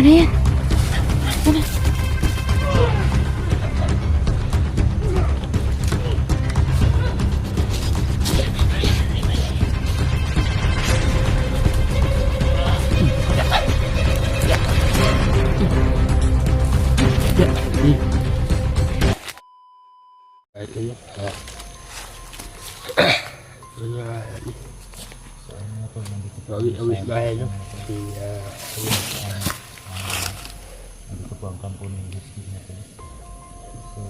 Ano yan? Ano? Ito yun. Awis bahay, no? Dito po ang kampo ng whiskey natin. So,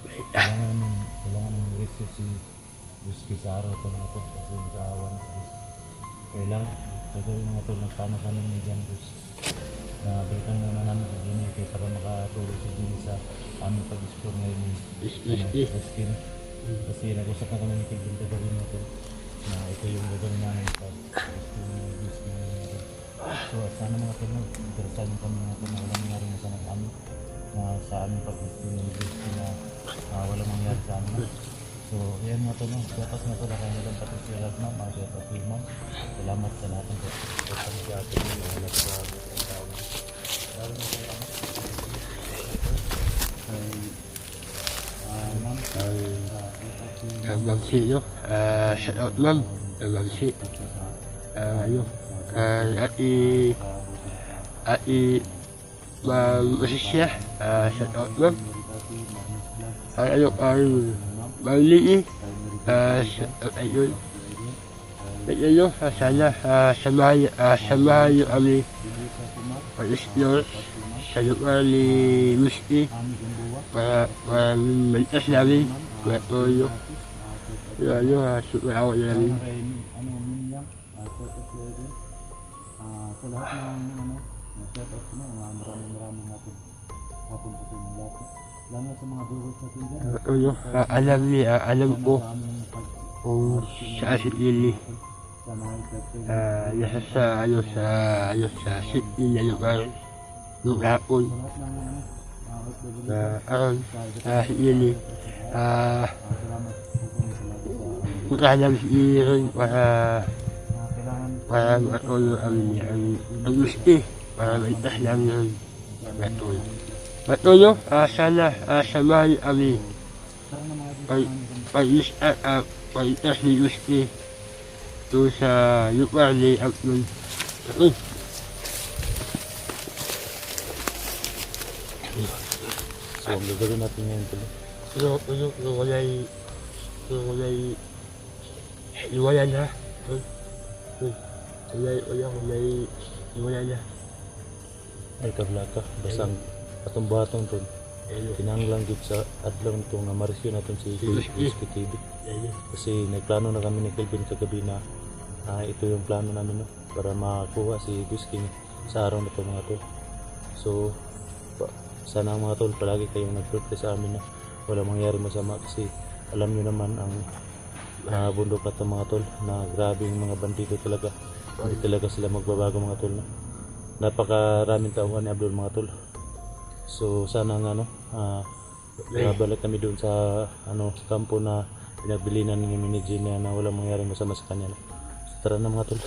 kailangan ng whiskey si whiskey sa araw ito mga ito. Kasi nag-aawa na sa kailangan, gagawin mga ito, nagtama kami ni Jan Cruz. Balikan muna namin sa Gini kaya para makatulog sa Gini sa aming pag-explore ngayon ni whiskey. Kasi nag-usap na kami ni Kevin gagawin natin na ito yung gagawin namin sa whiskey natin. So sana mga tulog, interesado kami mga tulog na walang nangyari na sana kami na sa aming pag-explore ng whiskey na walang nangyari sa amin. So ayan mga tulog, dapat na tulog kami lang pati si Ragma, mga dapat si Imam. Salamat sa lahat ng pagkakas sa atin yung alat sa mga tao. Lalo na kayo Ma'am, Mamsi, no? Shout out, ma'am. Mamsi. Ano? Ma'am Asisya. Shout out, ma'am. Ano? Mali, shout out, ayun. Ayun, sana samahan niyo kami pag-explore sa lugar ni Whiskey para malitas namin matuloy. Yun, super ako namin. Sa lahat ng shout out na maraming natin napunta sa mga lahat. Lalo sa mga viewers natin dyan. Alam ko kung saan si Lily. Nasa sa Sydney na lugar nung hapon. Si Lily. Punta namin si Lily rin para matulog ang gusti. Para maitas namin rin matulog. Matulog, sana samahan kami pag-itas ni Gusti doon sa lugar ni Abdul. So, ang gagawin natin ngayon tuloy. Iwayan na. Iwayan na. Ay, kablaka. Basang atong-batong to. Kinanglang gid sa adlaw nito nga ma-rescue natin si Whiskey TV. Kasi nagplano na kami ni Kelvin kagabi na ito yung plano namin, no? Para makuha si Whiskey sa araw na ito mga tol. So sana mga tol palagi kayong nag-prepare sa amin na wala mangyari masama kasi alam nyo naman ang bundok na ito mga tol na grabe yung mga bandito talaga. Hindi talaga sila magbabago mga tol, no? Napakaraming taungan ni Abdul mga tol. So sana nga balik kami doon sa kampo na pinagbilinan ng manager na walang mangyaring masama sa kanya. So, tara na mga tol.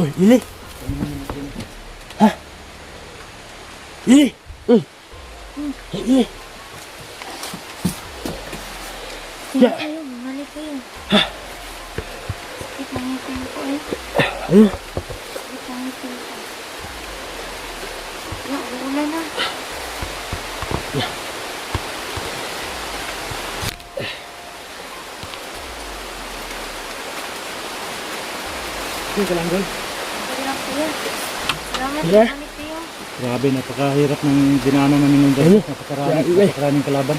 Uy, Lili. Ha? Lili. Uy. Lili. Hindi kayo, bumalik kayo. Sakit na ngipin ko eh. Ano? Sakit na ngipin ko. Ya, uulan na. Okay ka lang, Goy. Okay lang kayo. Salamat, Yeah. bumalik kayo. Grabe, napakahirap ng dinaanan namin nung dahil. Napakaraming kalaban.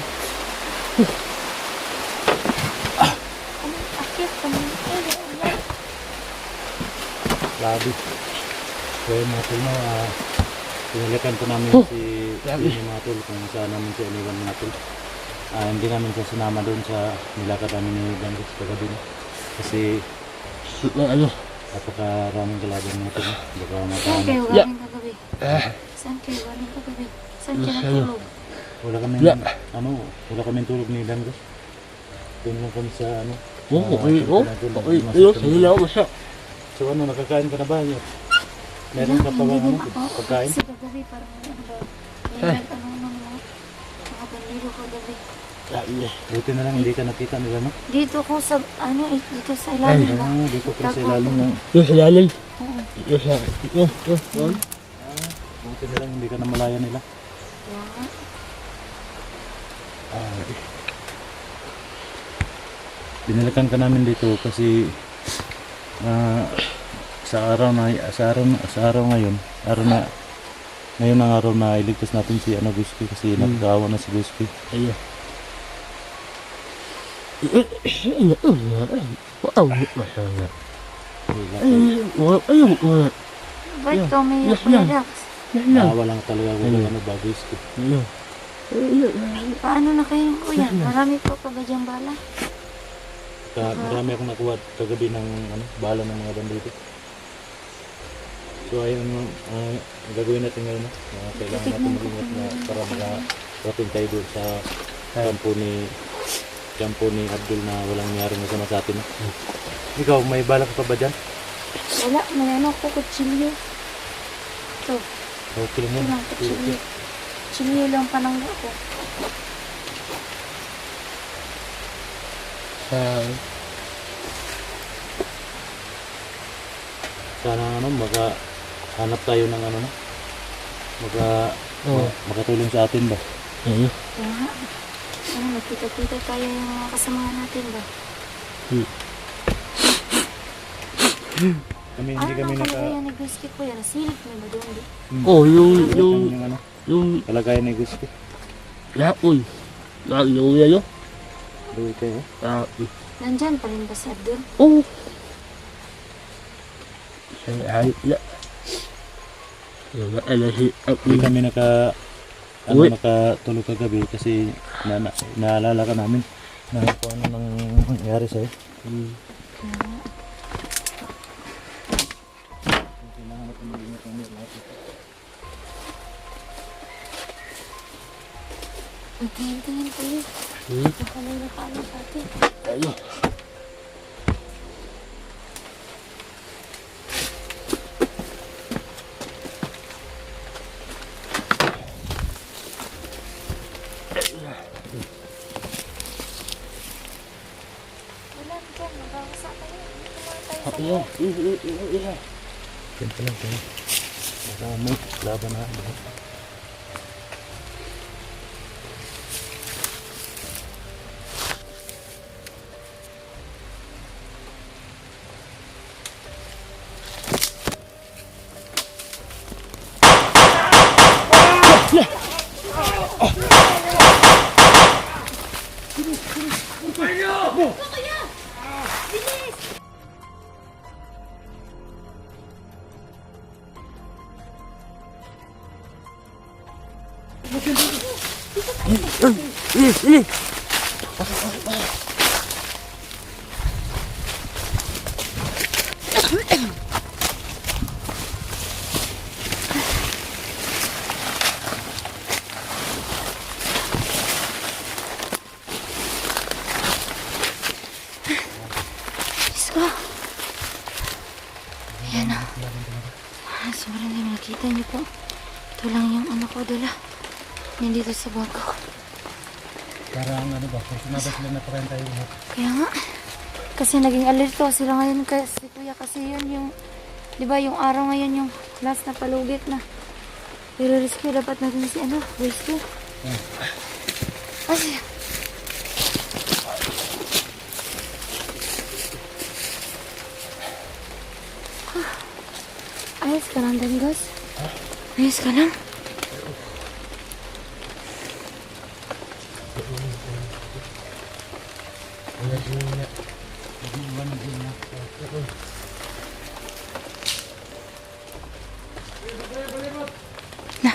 Anong akit? Anong uulan? Grabe. So yun mga tol, pinalikan po namin si mga tol kung saan namin siya iniwan mga tol. Hindi namin siya sinama doon sa nilakad namin ni Bandits kagabi. Kasi Ano? napakaraming kalaban mga tol. Baka Saan makahanap. kayo galing kagabi? Saan kayo galing kagabi? Saan kayo natulog? Wala kami wala kami tulog ni Bandits. Doon lang kami sa Oo, okay. Oo, okay. Ayun, sa'yo na ako masya. So nakakain ka na ba? Meron ka pa ba pagkain? Kasi kagabi parang ano ba? May nag-ano ng mga bandido kagabi. Buti na lang hindi ka nakita nila, no? Dito ko sa, dito sa ilalim ba? Dito ko sa ilalim ng... Yung sa lalim. Oo. Yung sa... Yung. Buti na lang hindi ka namalaya nila. Kaya nga. Binalikan ka namin dito kasi sa araw ngayon ang araw na iligtas natin si Guski kasi nagkaawa na si Guski. Ayun. Wow, masaya. Ayun. Ba't ka umiyak, Relax? Naawa lang talaga ako ba Guski. Ayun. Paano na kayo, kuya? Marami pa ba diyang bala? Marami akong nakuha kagabi ng bala ng mga bandido. So ayun gagawin natin ngayon kailangan natin mag-ingat na para makarating tayo doon sa kampo ni Abdul na walang nangyaring masama sa atin. Ikaw, may bala ka pa ba dyan? Wala, may ko, kutsilyo. Ito, Okay lang ito yan. lang, kutsilyo. Kutsilyo lang panangga ko. Sana makahanap tayo ng makatulong sa atin ba? Ayun. Kaya nga. Ano, magkita-kita tayo yung mga kasamahan natin ba? Kami Ano hindi kami na kalagayan ni Guski, kuya? Nasilip mo ba doon? Oh, yung kalagayan ni Guski. uy. Yung yun. Doon kayo. Nandyan pa rin ba si Abdul? Oh. Ay, na. Yung si Hindi kami nakatulog kagabi kasi naalala ka namin na kung ano nang nangyari sa'yo. Tingin-tingin ko yun. Nakalala ka ano sa atin. Ayun. Wala dyan, magkakasa tayo. Dito muna tayo sa Ayun. Yan pa lang kayo. Baka may laban na. Let's go. Ayan na. Ito lang yung anak ko dala. Nandito sa bangko. Parang ano ba, kursunada sila na pakain tayo lahat. Kaya nga. Kasi naging alerto sila ngayon kasi kuya. Kasi yun yung, di ba yung araw ngayon yung last na palugit na. Pero rescue dapat natin si ano, rescue. Kasi, ayos ka lang, Dangos. Ayos ka lang. Na.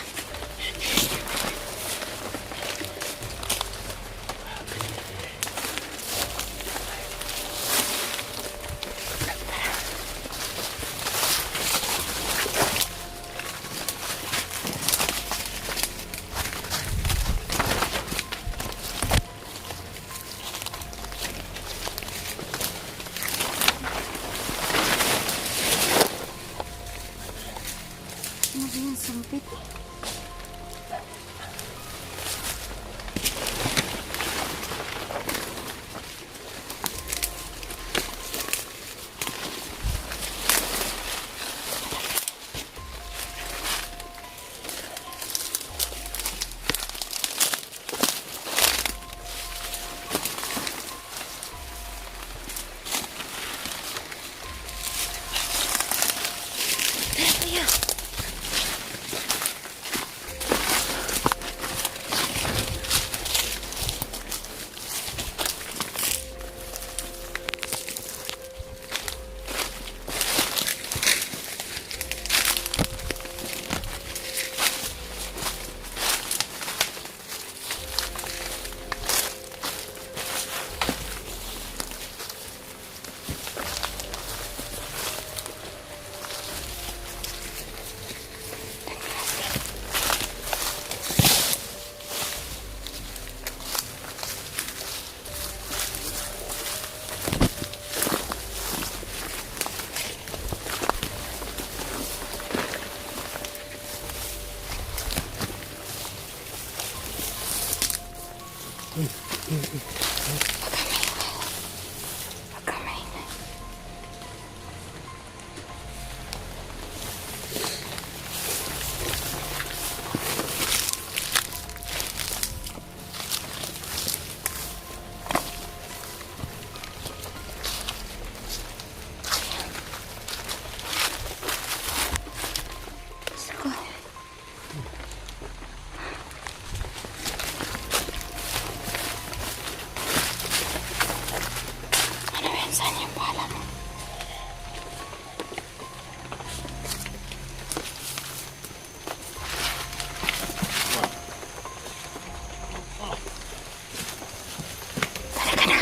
Ano ba yan? Sumpit. Kuya. Pagkamain. Gusto ko. Ano ba yan? Saan yung pala mo? Talaga na.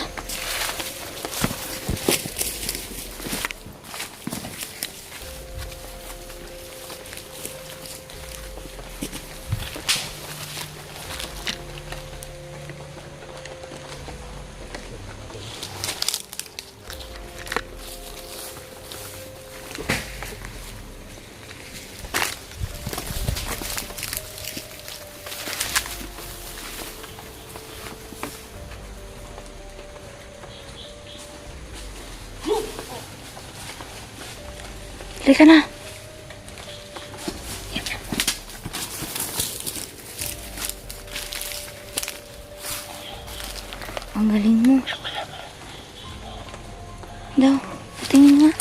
Halika na. Ang galing mo. Daw, tingin nga.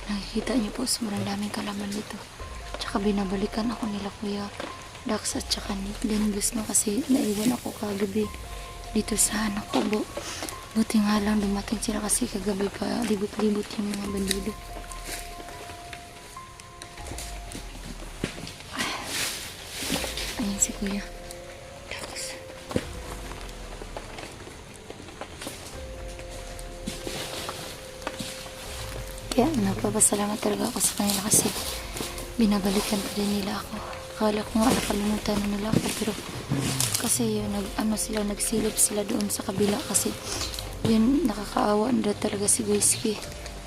Nakikita niyo po, sobrang daming kalaman dito. Tsaka binabalikan ako nila Kuya Dax at tsaka ni Dengus no, kasi naiwan ako kagabi dito sa anak ko. Buti nga lang dumating sila kasi kagabi pa libot-libot yung mga bandido. Ayan si Kuya Dax. Kaya nagpapasalamat talaga ako sa kanila kasi binabalikan pa din nila ako. Akala ko nga nakalimutan na nila ako pero kasi yun, nagsilip sila doon sa kabila kasi yun, nakakaawa na daw talaga si Whiskey.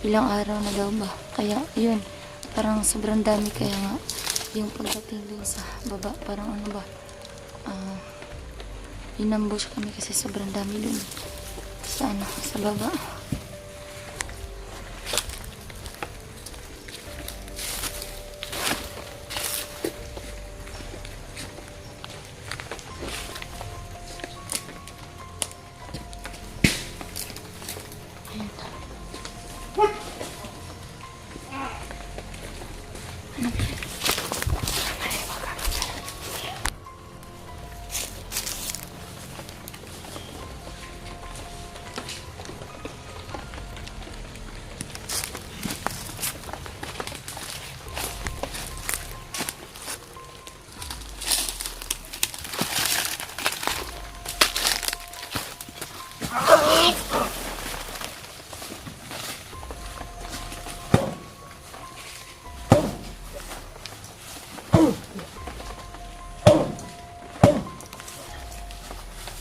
Ilang araw na daw ba? Kaya yun, parang sobrang dami kaya nga yung pagdating doon sa baba, parang ano ba, inambush kami kasi sobrang dami doon sa baba.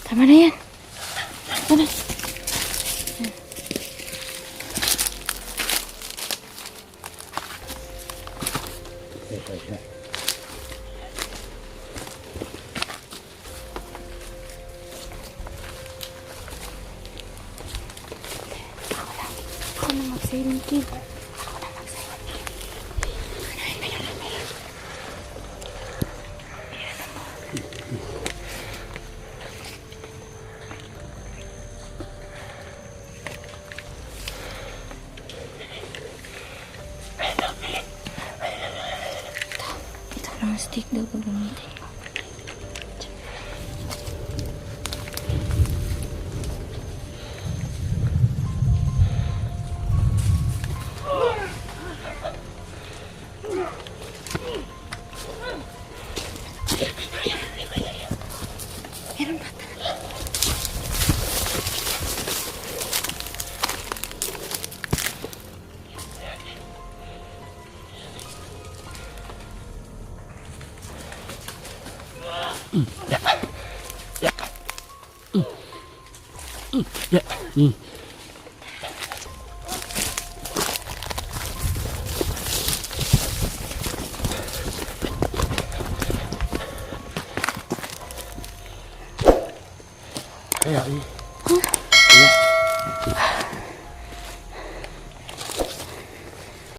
Tama na yan. Tama. Ako na mag-silent kid. Ito lang stick daw gagamitin ko. Meron ba? Kaya, Huh?